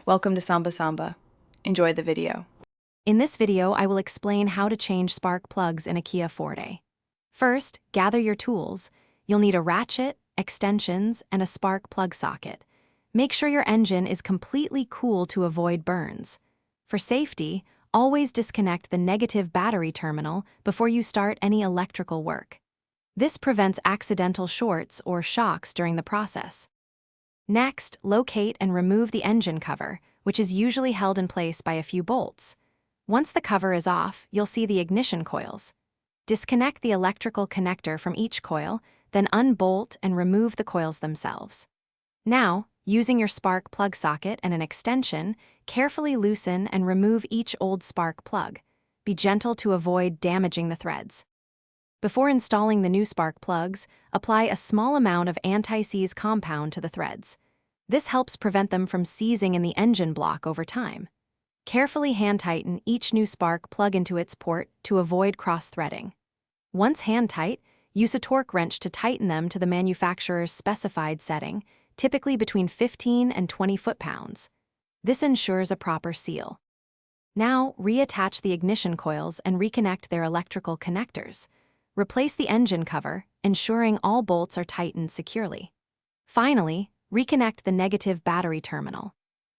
Welcome to Samba Samba. Enjoy the video. In this video, I will explain how to change spark plugs in a Kia Forte. First, gather your tools. You'll need a ratchet, extensions, and a spark plug socket. Make sure your engine is completely cool to avoid burns. For safety, always disconnect the negative battery terminal before you start any electrical work. This prevents accidental shorts or shocks during the process. Next, locate and remove the engine cover, which is usually held in place by a few bolts. Once the cover is off, you'll see the ignition coils. Disconnect the electrical connector from each coil, then unbolt and remove the coils themselves. Now, using your spark plug socket and an extension, carefully loosen and remove each old spark plug. Be gentle to avoid damaging the threads. Before installing the new spark plugs, apply a small amount of anti-seize compound to the threads. This helps prevent them from seizing in the engine block over time. Carefully hand-tighten each new spark plug into its port to avoid cross-threading. Once hand-tight, use a torque wrench to tighten them to the manufacturer's specified setting, typically between 15 and 20 foot-pounds. This ensures a proper seal. Now, reattach the ignition coils and reconnect their electrical connectors. Replace the engine cover, ensuring all bolts are tightened securely. Finally, reconnect the negative battery terminal.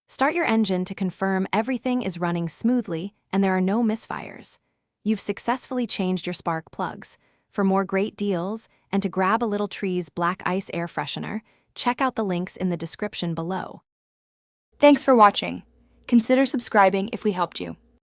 Start your engine to confirm everything is running smoothly and there are no misfires. You've successfully changed your spark plugs. For more great deals and to grab a Little Tree's Black Ice air freshener, check out the links in the description below. Thanks for watching. Consider subscribing if we helped you.